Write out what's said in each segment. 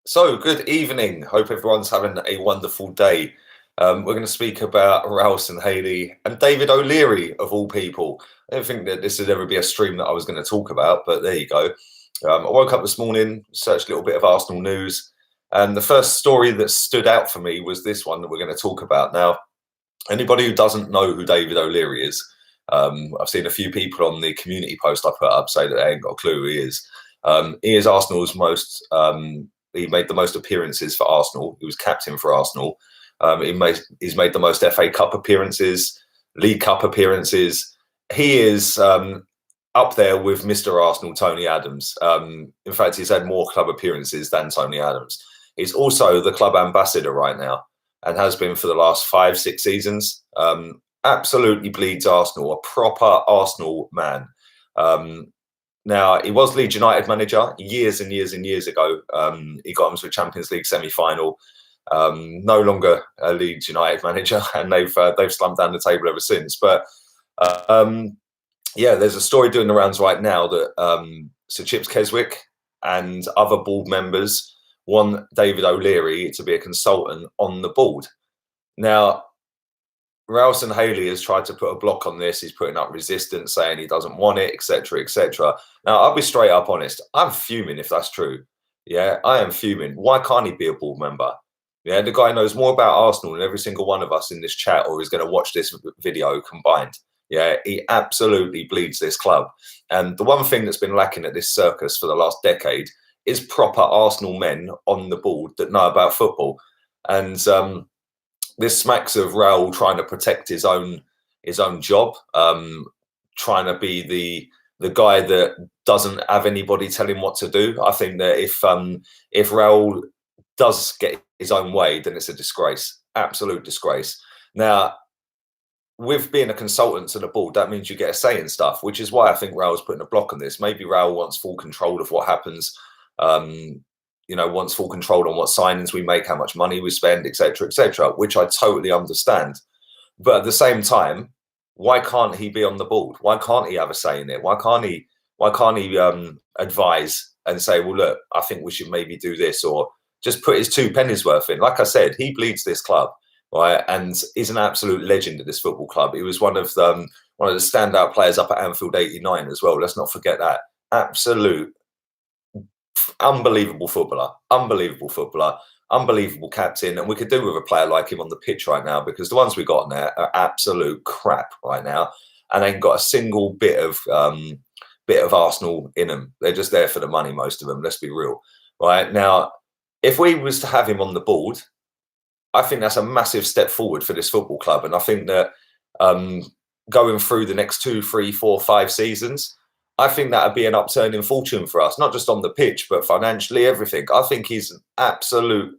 So, good evening. Hope everyone's having a wonderful day. We're going to speak about Raul and Haley and David O'Leary, of all people. I don't think that this would ever be a stream that I was going to talk about, but there you go. I woke up this morning, searched a little bit of Arsenal news, and the first story that stood out for me was this one that we're going to talk about. Now, anybody who doesn't know who David O'Leary is, I've seen a few people on the community post I put up say that they ain't got a clue who he is. He is Arsenal's most he made the most appearances for Arsenal. He was captain for Arsenal. He's made the most FA Cup appearances, League Cup appearances. He is up there with Mr. Arsenal, Tony Adams. In fact, he's had more club appearances than Tony Adams. He's also the club ambassador right now and has been for the last 5-6 seasons. Absolutely bleeds Arsenal, a proper Arsenal man. Now, he was Leeds United manager years and years and years ago. He got them to a Champions League semi-final. No longer a Leeds United manager, and they've slumped down the table ever since. But yeah, there's a story doing the rounds right now that Sir Chips Keswick and other board members want David O'Leary to be a consultant on the board. Now, Raul and Haley has tried to put a block on this. He's putting up resistance, saying he doesn't want it, etc., etc. Now, I'll be straight up honest. I'm fuming if that's true. Yeah, I am fuming. Why can't he be a board member? Yeah, the guy knows more about Arsenal than every single one of us in this chat or is going to watch this video combined. Yeah, he absolutely bleeds this club. And the one thing that's been lacking at this circus for the last decade is proper Arsenal men on the board that know about football. And this smacks of Raul trying to protect his own job, trying to be the guy that doesn't have anybody tell him what to do. I think that if Raul does get his own way, then it's a disgrace, absolute disgrace. Now, with being a consultant to the board, that means you get a say in stuff, which is why I think Raul's putting a block on this. Maybe Raul wants full control of what happens. Wants full control on what signings we make, how much money we spend, etc., which I totally understand. But at the same time, why can't he be on the board? Why can't he have a say in it? Why can't he advise and say, well, look, I think we should maybe do this, or just put his 2 pennies worth in? Like I said, he bleeds this club, right? And he's an absolute legend at this football club. He was one of the standout players up at Anfield '89 as well. Let's not forget that. Absolute unbelievable footballer, unbelievable captain, and we could do with a player like him on the pitch right now, because the ones we got in there are absolute crap right now and ain't got a single bit of Arsenal in them. They're just there for the money, most of them, let's be real. Right now, if we was to have him on the board, I think that's a massive step forward for this football club. And I think that going through the next 2, 3, 4, 5 seasons, I think that would be an upturn in fortune for us, not just on the pitch, but financially, everything. I think he's an absolute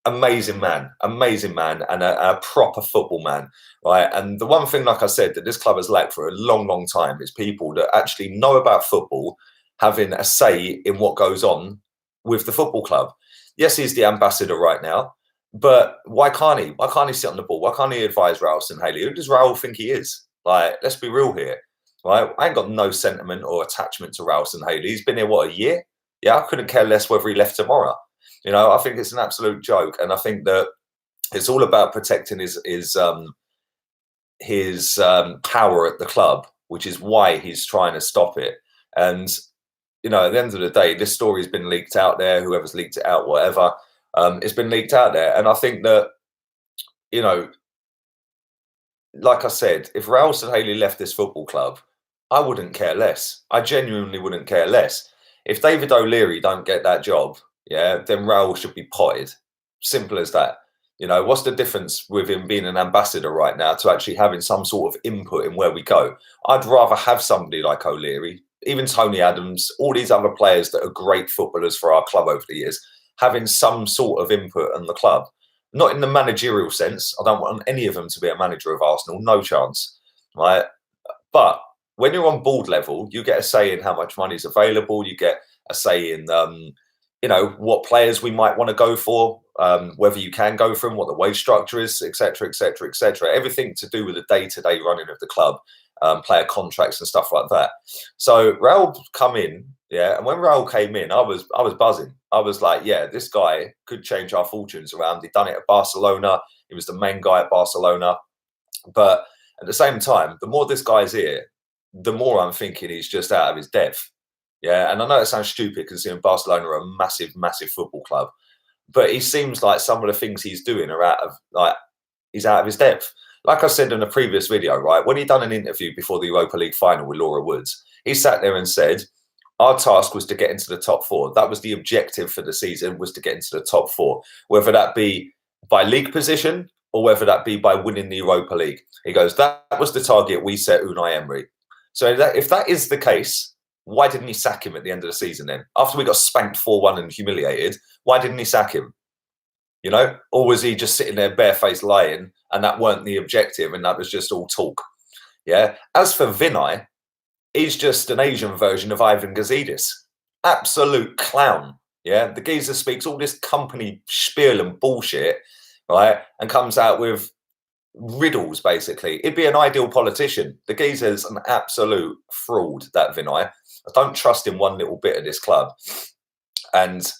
amazing man, and a proper football man, right? And the one thing, like I said, that this club has lacked for a long, long time is people that actually know about football having a say in what goes on with the football club. Yes, he's the ambassador right now, but why can't he? Why can't he sit on the ball? Why can't he advise Raul and Haley? Who does Raul think he is? Like, let's be real here. Right, I ain't got no sentiment or attachment to Raul and Haley. He's been here, what, a year? Yeah, I couldn't care less whether he left tomorrow. I think it's an absolute joke, and I think that it's all about protecting his power at the club, which is why he's trying to stop it. And at the end of the day, this story's been leaked out there. Whoever's leaked it out, whatever, it's been leaked out there, and I think that like I said, if Raul and Haley left this football club, I wouldn't care less. I genuinely wouldn't care less. If David O'Leary don't get that job, yeah, then Raul should be potted. Simple as that. What's the difference with him being an ambassador right now to actually having some sort of input in where we go? I'd rather have somebody like O'Leary, even Tony Adams, all these other players that are great footballers for our club over the years, having some sort of input on the club. Not in the managerial sense. I don't want any of them to be a manager of Arsenal. No chance. Right? But when you're on board level, you get a say in how much money is available. You get a say in, what players we might want to go for, whether you can go for them, what the wage structure is, etc., etc., etc. Everything to do with the day-to-day running of the club, player contracts and stuff like that. So Raul come in, Yeah, and when Raul came in, I was buzzing. I was like, yeah, this guy could change our fortunes around. He'd done it at Barcelona. He was the main guy at Barcelona. But at the same time, the more this guy's here, the more I'm thinking he's just out of his depth. Yeah, and I know it sounds stupid considering Barcelona are a massive, massive football club, but he seems like some of the things he's doing are he's out of his depth. Like I said in a previous video, right, when he done an interview before the Europa League final with Laura Woods, he sat there and said, our task was to get into the top four. That was the objective for the season, was to get into the top four, whether that be by league position or whether that be by winning the Europa League. He goes, that was the target we set Unai Emery. So if that is the case, why didn't he sack him at the end of the season then? After we got spanked 4-1 and humiliated, why didn't he sack him? You know? Or was he just sitting there barefaced lying and that weren't the objective and that was just all talk? Yeah. As for Vinay, he's just an Asian version of Ivan Gazidis. Absolute clown. Yeah. The geezer speaks all this company spiel and bullshit, right? And comes out with riddles, basically. He'd be an ideal politician. The geezer's an absolute fraud, that Vinay. I don't trust him one little bit at this club. And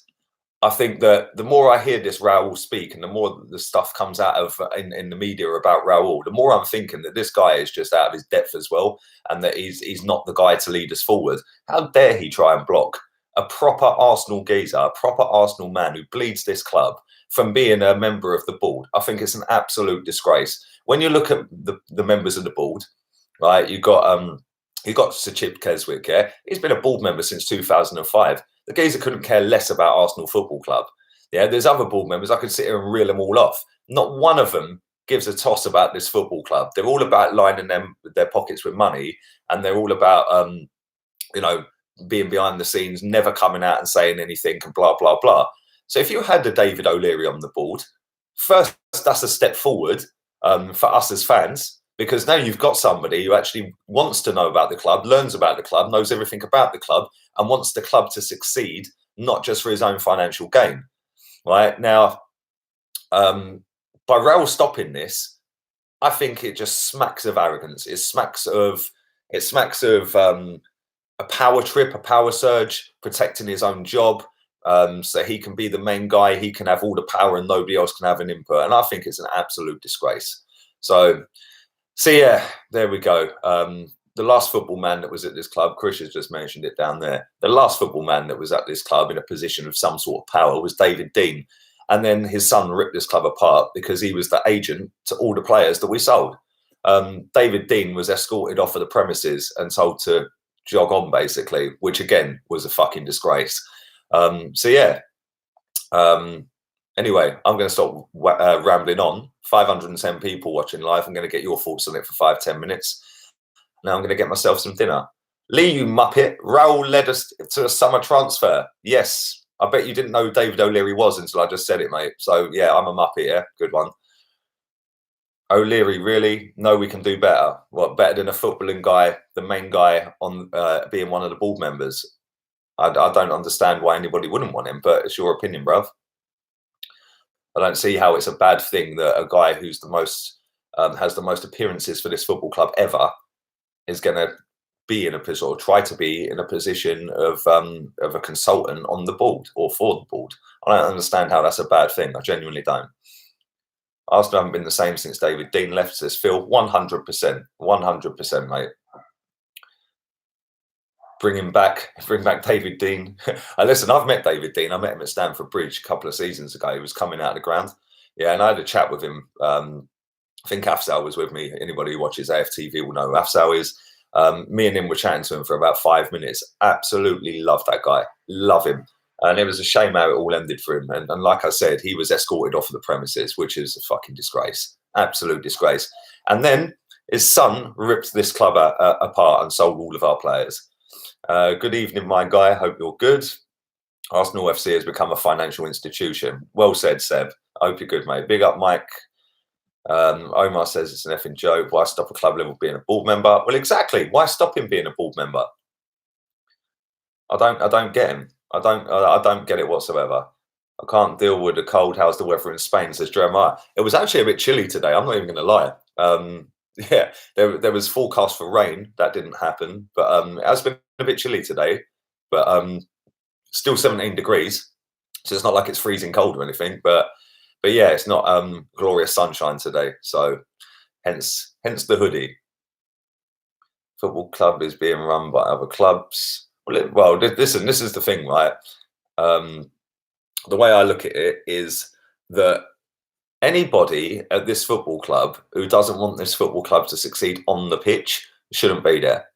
I think that the more I hear this Raul speak and the more the stuff comes out of in the media about Raul, the more I'm thinking that this guy is just out of his depth as well, and that he's not the guy to lead us forward. How dare he try and block a proper Arsenal geezer, a proper Arsenal man who bleeds this club from being a member of the board? I think it's an absolute disgrace. When you look at the members of the board, right, you got S.Teov Keswick, yeah? He's been a board member since 2005. The geezer couldn't care less about Arsenal Football Club. Yeah, there's other board members. I could sit here and reel them all off. Not one of them gives a toss about this football club. They're all about lining their pockets with money, and they're all about, being behind the scenes, never coming out and saying anything and blah, blah, blah. So if you had a David O'Leary on the board, first, that's a step forward for us as fans, because now you've got somebody who actually wants to know about the club, learns about the club, knows everything about the club, and wants the club to succeed, not just for his own financial gain. Right now, by Raul stopping this, I think it just smacks of arrogance. It smacks of a power trip, a power surge, protecting his own job, so he can be the main guy. He can have all the power, and nobody else can have an input. And I think it's an absolute disgrace. So yeah, there we go. The last football man that was at this club, Chris has just mentioned it down there. The last football man that was at this club in a position of some sort of power was David Dein. And then his son ripped this club apart because he was the agent to all the players that we sold. David Dein was escorted off of the premises and told to jog on, basically, which again was a fucking disgrace. Anyway, I'm going to stop rambling on. 510 people watching live. I'm going to get your thoughts on it for 5-10 minutes. Now I'm going to get myself some dinner. Lee, you muppet. Raul led us to a summer transfer. Yes. I bet you didn't know who David O'Leary was until I just said it, mate. So, yeah, I'm a muppet, yeah. Good one. O'Leary, really? No, we can do better. What, better than a footballing guy, the main guy on being one of the board members? I don't understand why anybody wouldn't want him, but it's your opinion, bruv. I don't see how it's a bad thing that a guy who's the most has the most appearances for this football club ever is going to be in a position, or try to be in a position of a consultant on the board or for the board. I don't understand how that's a bad thing. I genuinely don't. Arsenal haven't been the same since David Dein left, says Phil. 100%, 100%, mate. Bring back David Dein. Listen, I've met David Dein. I met him at Stamford Bridge a couple of seasons ago. He was coming out of the ground. Yeah, and I had a chat with him. I think a.f.c. was with me. Anybody who watches a.f.c. will know who a.f.c. is. Me and him were chatting to him for about 5 minutes. Absolutely love that guy. Love him. And it was a shame how it all ended for him. And like I said, he was escorted off of the premises, which is a fucking disgrace. Absolute disgrace. And then his son ripped this club apart and sold all of our players. Good evening, my guy. Hope you're good. Arsenal FC has become a financial institution. Well said, Seb. I hope you're good, mate. Big up, Mike. Omar says it's an effing joke. Why stop a club level being a board member? Well, exactly. Why stop him being a board member? I don't get him. I don't get it whatsoever. I can't deal with the cold. How's the weather in Spain? Says Jeremiah. It was actually a bit chilly today. I'm not even going to lie. Yeah, there was forecast for rain. That didn't happen, but it has been a bit chilly today. but still 17 degrees, so it's not like it's freezing cold or anything. But yeah, it's not glorious sunshine today, so hence the hoodie. Football club is being run by other clubs. Well, listen, this is the thing, right? The way I look at it is that anybody at this football club who doesn't want this football club to succeed on the pitch shouldn't be there.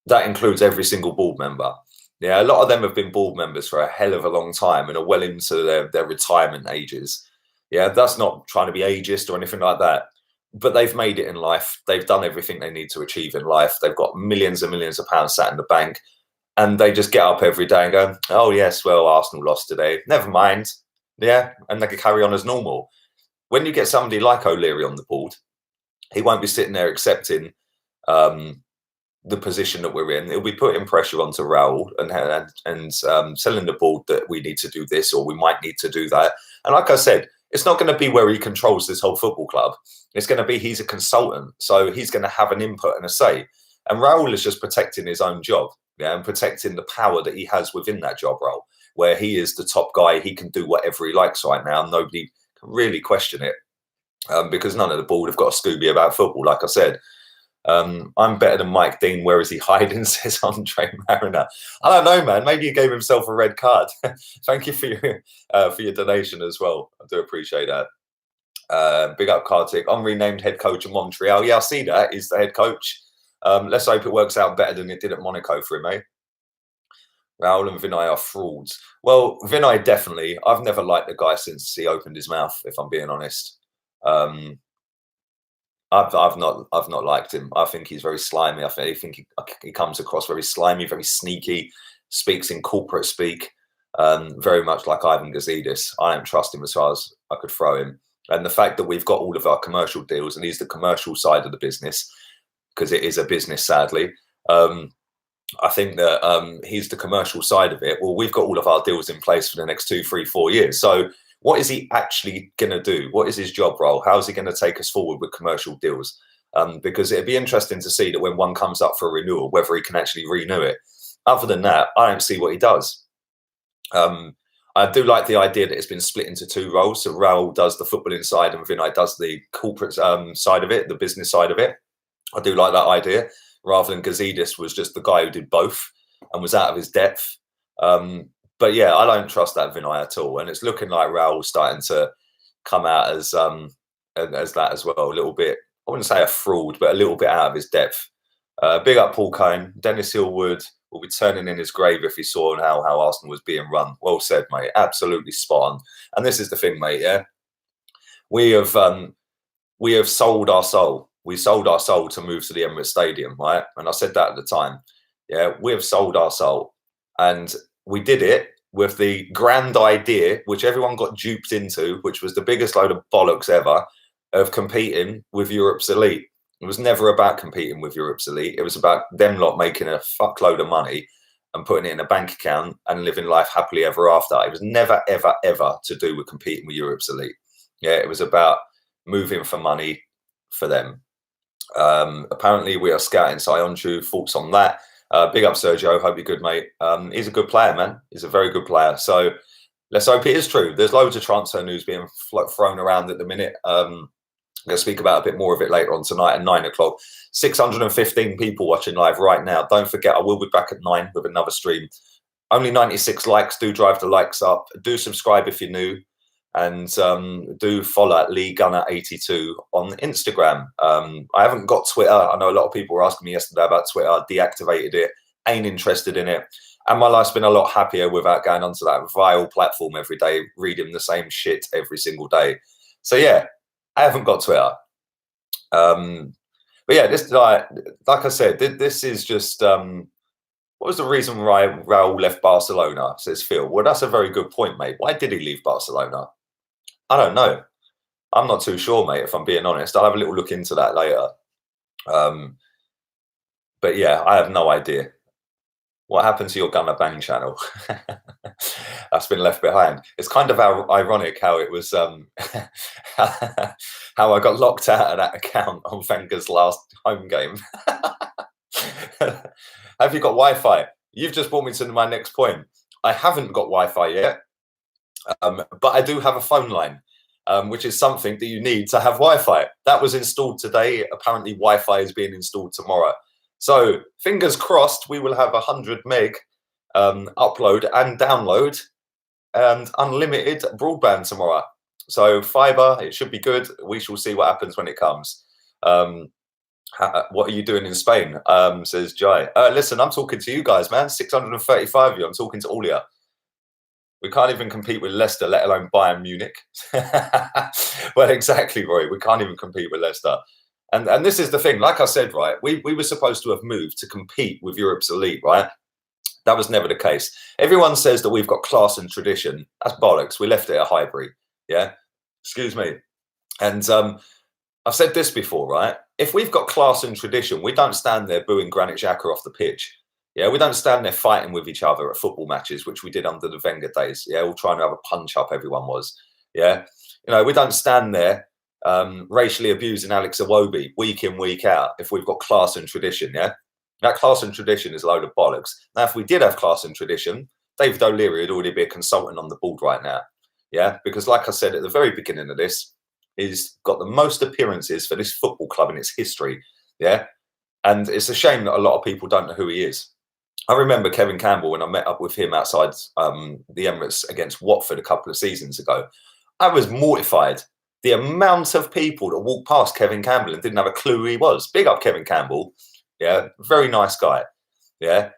That includes every single board member. Yeah, a lot of them have been board members for a hell of a long time and are well into their retirement ages. Yeah, that's not trying to be ageist or anything like that. But they've made it in life. They've done everything they need to achieve in life. They've got millions and millions of pounds sat in the bank. And they just get up every day and go, oh, yes, well, Arsenal lost today. Never mind. Yeah, and they can carry on as normal. When you get somebody like O'Leary on the board, he won't be sitting there accepting the position that we're in. He'll be putting pressure onto Raul and telling the board that we need to do this or we might need to do that. And like I said, it's not going to be where he controls this whole football club. It's going to be he's a consultant, so he's going to have an input and a say. And Raul is just protecting his own job, yeah, and protecting the power that he has within that job role, where he is the top guy. He can do whatever he likes right now. Nobody can really question it because none of the board have got a Scooby about football, like I said. I'm better than Mike Dean. Where is he hiding? Says Andre Mariner. I don't know, man. Maybe he gave himself a red card. Thank you for your donation as well. I do appreciate that. Big up Kartik. Unrenamed head coach of Montreal. Yeah, I see that. He's the head coach. Let's hope it works out better than it did at Monaco for him, eh? Raul and Vinay are frauds. Well, Vinay definitely. I've never liked the guy since he opened his mouth, if I'm being honest. I've not liked him. I think he's very slimy. I think he comes across very slimy, very sneaky, speaks in corporate speak, very much like Ivan Gazidis. I don't trust him as far as I could throw him. And the fact that we've got all of our commercial deals, and he's the commercial side of the business, because it is a business, sadly. I think that he's the commercial side of it. Well, we've got all of our deals in place for the next 2, 3, 4 years. So what is he actually going to do? What is his job role? How is he going to take us forward with commercial deals? Because it'd be interesting to see that when one comes up for renewal, whether he can actually renew it. Other than that, I don't see what he does. I do like the idea that it's been split into 2 roles. So Raul does the footballing side and Vinay does the corporate side of it, the business side of it. I do like that idea, rather than Gazidis was just the guy who did both and was out of his depth. But yeah, I don't trust that Vinay at all. And it's looking like Raul's starting to come out as that as well. A little bit, I wouldn't say a fraud, but a little bit out of his depth. Big up Paul Cohn. Dennis Hillwood will be turning in his grave if he saw how Arsenal was being run. Well said, mate. Absolutely spot on. And this is the thing, mate, yeah? We have sold our soul. We sold our soul to move to the Emirates Stadium, right? And I said that at the time. Yeah, we have sold our soul. And we did it with the grand idea, which everyone got duped into, which was the biggest load of bollocks ever, of competing with Europe's elite. It was never about competing with Europe's elite. It was about them lot making a fuckload of money and putting it in a bank account and living life happily ever after. It was never, ever, ever to do with competing with Europe's elite. Yeah, it was about moving for money for them. Apparently, we are scouting Sionchu. Thoughts on that? Big up, Sergio. Hope you're good, mate. He's a good player, man. He's a very good player. So let's hope it is true. There's loads of transfer news being thrown around at the minute. I'm going to speak about a bit more of it later on tonight at 9 o'clock. 615 people watching live right now. Don't forget, I will be back at 9 with another stream. Only 96 likes. Do drive the likes up. Do subscribe if you're new. And do follow at Lee Gunner 82 on Instagram. I haven't got Twitter. I know a lot of people were asking me yesterday about Twitter. I deactivated it. Ain't interested in it. And my life's been a lot happier without going onto that vile platform every day, reading the same shit every single day. So yeah, I haven't got Twitter. But yeah, this like I said, this is just what was the reason why Raul left Barcelona? Says Phil. Well, that's a very good point, mate. Why did he leave Barcelona? I don't know. I'm not too sure, mate, if I'm being honest. I'll have a little look into that later. But yeah, I have no idea. What happened to your Gunner Bang channel? That's been left behind. It's kind of ironic how it was, how I got locked out of that account on Wenger's last home game. Have you got Wi-Fi? you've just brought me to my next point. I haven't got Wi-Fi yet, but I do have a phone line, which is something that you need to have Wi-Fi. That was installed today. Apparently, Wi-Fi is being installed tomorrow. So fingers crossed, we will have 100 meg upload and download and unlimited broadband tomorrow. So fiber, it should be good. We shall see what happens when it comes. What are you doing in Spain? Says Jai. Listen, I'm talking to you guys, man. 635 of you. I'm talking to all of you. We can't even compete with Leicester, let alone Bayern Munich. Well, exactly, Roy. We can't even compete with Leicester. And this is the thing. Like I said, right, we were supposed to have moved to compete with Europe's elite, right? That was never the case. Everyone says that we've got class and tradition. That's bollocks. We left it at Highbury. Yeah. Excuse me. And I've said this before, right? If we've got class and tradition, we don't stand there booing Granit Xhaka off the pitch. Yeah, we don't stand there fighting with each other at football matches, which we did under the Wenger days. Yeah, all trying to have a punch up, everyone was. Yeah, we don't stand there racially abusing Alex Iwobi week in, week out if we've got class and tradition. Yeah, that class and tradition is a load of bollocks. Now, if we did have class and tradition, David O'Leary would already be a consultant on the board right now. Yeah, because like I said at the very beginning of this, he's got the most appearances for this football club in its history. Yeah, and it's a shame that a lot of people don't know who he is. I remember Kevin Campbell when I met up with him outside the Emirates against Watford a couple of seasons ago. I was mortified. The amount of people that walked past Kevin Campbell and didn't have a clue who he was. Big up Kevin Campbell. Yeah, very nice guy. Yeah,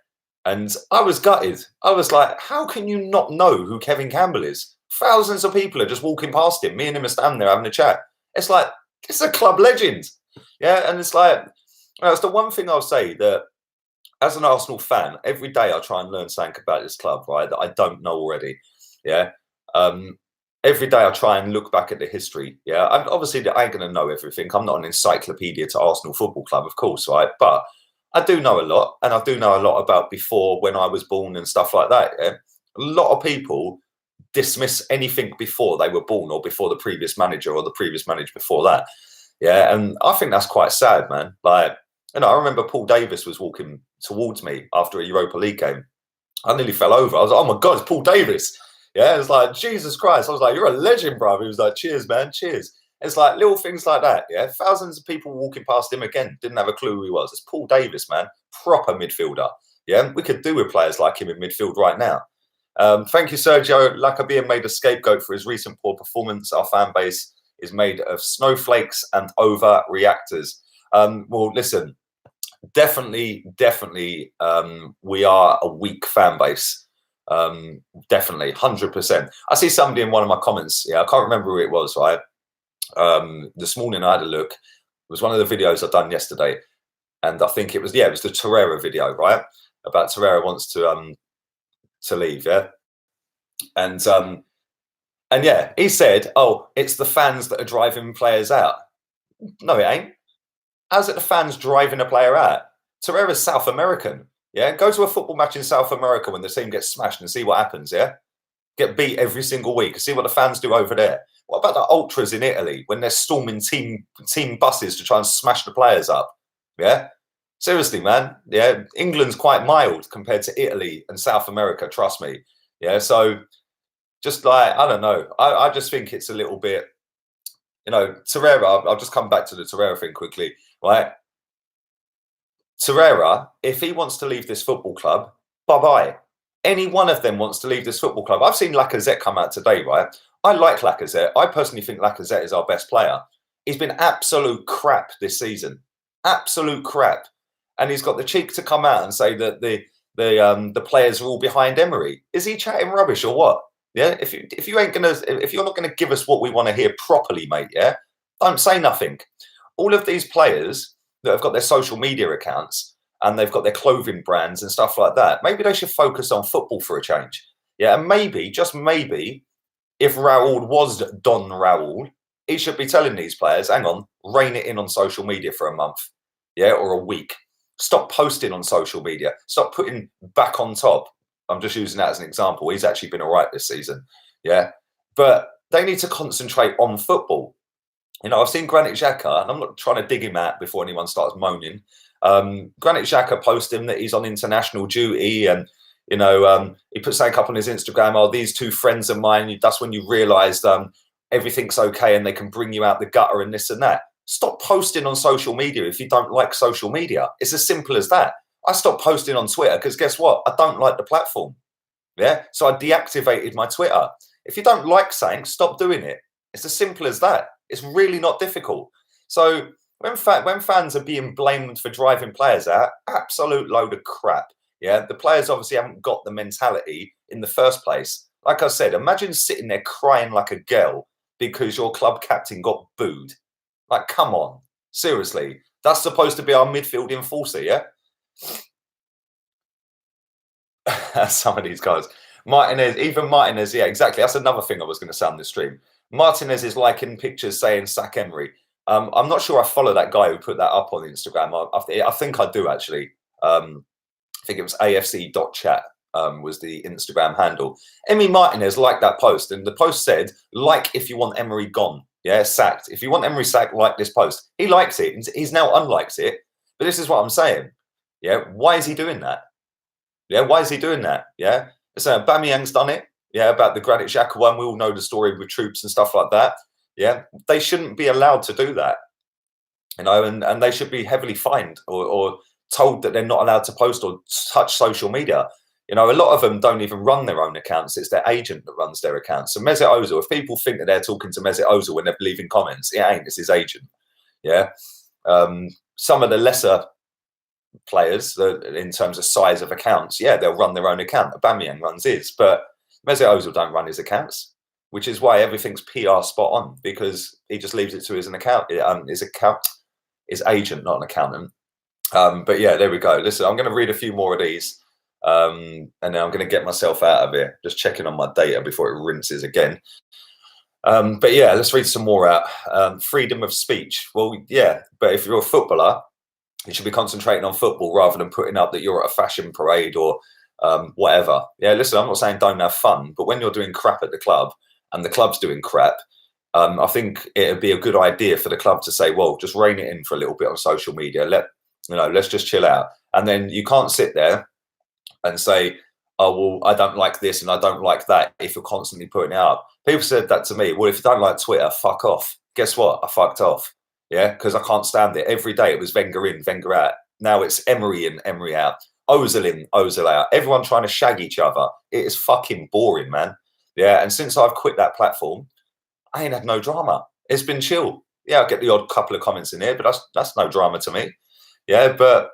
and I was gutted. I was like, how can you not know who Kevin Campbell is? Thousands of people are just walking past him. Me and him are standing there having a chat. It's like, it's a club legend. Yeah, and it's like, it's the one thing I'll say that as an Arsenal fan, every day I try and learn something about this club, right, that I don't know already. Yeah. Every day I try and look back at the history. Yeah. And obviously, I ain't going to know everything. I'm not an encyclopedia to Arsenal Football Club, of course, right? But I do know a lot. And I do know a lot about before when I was born and stuff like that. Yeah? A lot of people dismiss anything before they were born or before the previous manager or the previous manager before that. Yeah. And I think that's quite sad, man. Like, I remember Paul Davis was walking towards me after a Europa League game. I nearly fell over. I was like, oh my God, it's Paul Davis. Yeah, it's like, Jesus Christ. I was like, you're a legend, bro. He was like, cheers, man, cheers. It's like little things like that. Yeah, thousands of people walking past him again, didn't have a clue who he was. It's Paul Davis, man, proper midfielder. Yeah, we could do with players like him in midfield right now. Thank you, Sergio. Lacabia made a scapegoat for his recent poor performance. Our fan base is made of snowflakes and overreactors. Well, listen, definitely, we are a weak fan base. Definitely, 100%. I see somebody in one of my comments. Yeah, I can't remember who it was. Right. This morning I had a look. It was one of the videos I'd done yesterday, and I think it was the Torreira video, right? About Torreira wants to leave. Yeah, and yeah, he said, "Oh, it's the fans that are driving players out." No, it ain't. How's it the fans driving a player out? Torreira's South American. Yeah, go to a football match in South America when the team gets smashed and see what happens. Yeah, get beat every single week. See what the fans do over there. What about the ultras in Italy when they're storming team buses to try and smash the players up? Yeah, seriously, man. Yeah, England's quite mild compared to Italy and South America. Trust me. Yeah, so just like, I don't know. I just think it's a little bit, Torreira. I'll just come back to the Torreira thing quickly. Right, Torreira, if he wants to leave this football club, bye-bye. Any one of them wants to leave this football club. I've seen Lacazette come out today, right? I like Lacazette. I personally think Lacazette is our best player. He's been absolute crap this season. Absolute crap. And he's got the cheek to come out and say that the players are all behind Emery. Is he chatting rubbish or what? Yeah, if you're not gonna give us what we want to hear properly, mate, yeah, don't say nothing. All of these players that have got their social media accounts and they've got their clothing brands and stuff like that, maybe they should focus on football for a change. Yeah, and maybe, just maybe, if Raul was Don Raul, he should be telling these players, hang on, rein it in on social media for a month, yeah, or a week. Stop posting on social media. Stop putting back on top. I'm just using that as an example. He's actually been all right this season, yeah. But they need to concentrate on football. I've seen Granit Xhaka, and I'm not trying to dig him out before anyone starts moaning. Granit Xhaka posted him that he's on international duty, and he put something up on his Instagram. Oh, these two friends of mine. That's when you realise everything's okay and they can bring you out the gutter and this and that. Stop posting on social media if you don't like social media. It's as simple as that. I stopped posting on Twitter because guess what? I don't like the platform. Yeah, so I deactivated my Twitter. If you don't like something, stop doing it. It's as simple as that. It's really not difficult. So when fans are being blamed for driving players out, absolute load of crap. Yeah, the players obviously haven't got the mentality in the first place. Like I said, imagine sitting there crying like a girl because your club captain got booed. Like, come on, seriously. That's supposed to be our midfield enforcer, yeah? Some of these guys. Martinez, yeah, exactly. That's another thing I was going to say on this stream. Martinez is liking pictures saying sack Emery. I'm not sure I follow that guy who put that up on Instagram. I think I do, actually. I think it was a.f.c.chat was the Instagram handle. Emery Martinez liked that post, and the post said, like if you want Emery gone. Yeah, sacked. If you want Emery sacked, like this post. He likes it. He's now unlikes it. But this is what I'm saying. Yeah, why is he doing that? Yeah, why is he doing that? Yeah, so Aubameyang's done it. Yeah, about the Granit Xhaka one. We all know the story with troops and stuff like that. Yeah, they shouldn't be allowed to do that. And they should be heavily fined or told that they're not allowed to post or touch social media. A lot of them don't even run their own accounts. It's their agent that runs their accounts. So Mesut Ozil, if people think that they're talking to Mesut Ozil when they're leaving comments, it ain't. It's his agent. Yeah. Some of the lesser players, in terms of size of accounts, yeah, they'll run their own account. Aubameyang runs his, but Mesut Ozil don't run his accounts, which is why everything's PR spot on, because he just leaves it to his agent, not an accountant. But yeah, there we go. Listen, I'm going to read a few more of these. And then I'm going to get myself out of here. Just checking on my data before it rinses again. But yeah, let's read some more out. Freedom of speech. Well, yeah, but if you're a footballer, you should be concentrating on football rather than putting up that you're at a fashion parade or whatever. Yeah, listen, I'm not saying don't have fun, but when you're doing crap at the club and the club's doing crap, I think it would be a good idea for the club to say, well, just rein it in for a little bit on social media. Let's just chill out. And then you can't sit there and say, oh, well, I don't like this and I don't like that if you're constantly putting it up. People said that to me. Well, if you don't like Twitter, fuck off. Guess what? I fucked off. Yeah, because I can't stand it. Every day it was Wenger in, Wenger out. Now it's Emery in, Emery out. Ozil in, Ozil out. Everyone trying to shag each other. It is fucking boring, man. Yeah, and since I've quit that platform, I ain't had no drama. It's been chill. Yeah, I get the odd couple of comments in here, but that's no drama to me. Yeah, but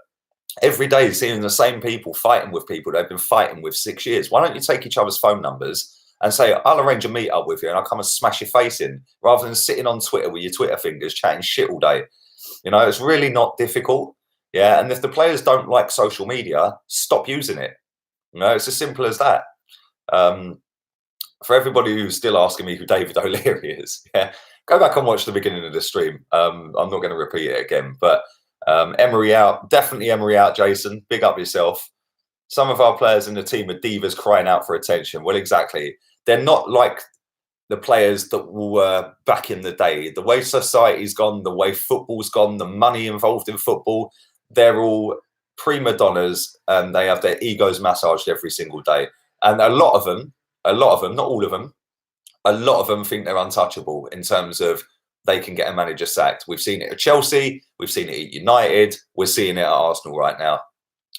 every day seeing the same people fighting with people they've been fighting with 6 years. Why don't you take each other's phone numbers and say, I'll arrange a meet up with you and I'll come and smash your face in, rather than sitting on Twitter with your Twitter fingers chatting shit all day. It's really not difficult. Yeah, and if the players don't like social media, stop using it. It's as simple as that. For everybody who's still asking me who David O'Leary is, yeah, go back and watch the beginning of the stream. I'm not going to repeat it again, but Emery out, definitely Emery out, Jason. Big up yourself. Some of our players in the team are divas crying out for attention. Well, exactly. They're not like the players that were back in the day. The way society's gone, the way football's gone, the money involved in football, they're all prima donnas and they have their egos massaged every single day. And a lot of them, not all of them, a lot of them think they're untouchable in terms of they can get a manager sacked. We've seen it at Chelsea. We've seen it at United. We're seeing it at Arsenal right now.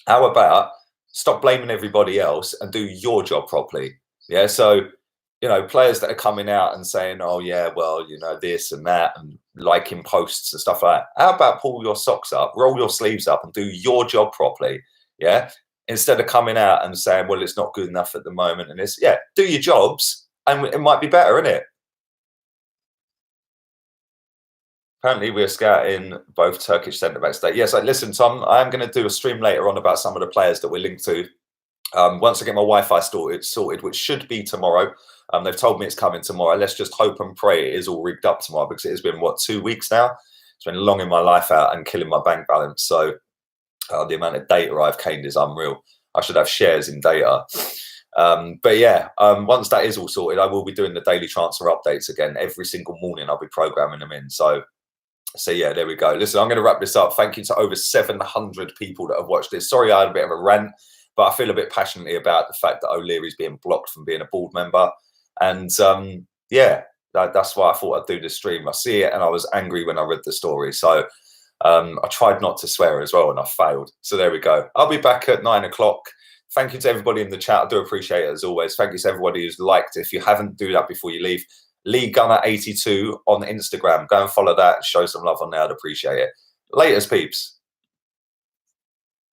How about stop blaming everybody else and do your job properly? Yeah. So, players that are coming out and saying, oh, yeah, well, this and that and liking posts and stuff like that. How about pull your socks up, roll your sleeves up and do your job properly? Yeah. Instead of coming out and saying, well, it's not good enough at the moment. And do your jobs and it might be better, isn't it? Apparently, we're scouting both Turkish centre-backs today. Yes, listen, Tom, I'm going to do a stream later on about some of the players that we're linked to. Once I get my Wi-Fi sorted, which should be tomorrow. They've told me it's coming tomorrow. Let's just hope and pray it is all rigged up tomorrow, because it has been, 2 weeks now? It's been longing my life out and killing my bank balance. So the amount of data I've gained is unreal. I should have shares in data. But yeah, once that is all sorted, I will be doing the daily transfer updates again. Every single morning I'll be programming them in. So So yeah, there we go. Listen, I'm going to wrap this up. Thank you to over 700 people that have watched this. Sorry, I had a bit of a rant, but I feel a bit passionately about the fact that O'Leary's being blocked from being a board member. And yeah, that's why I thought I'd do this stream. I see it and I was angry when I read the story. So I tried not to swear as well and I failed. So there we go. I'll be back at 9 o'clock. Thank you to everybody in the chat. I do appreciate it as always. Thank you to everybody who's liked. If you haven't, do that before you leave. Lee Gunner 82 on Instagram. Go and follow that. Show some love on there. I'd appreciate it. Laters, peeps.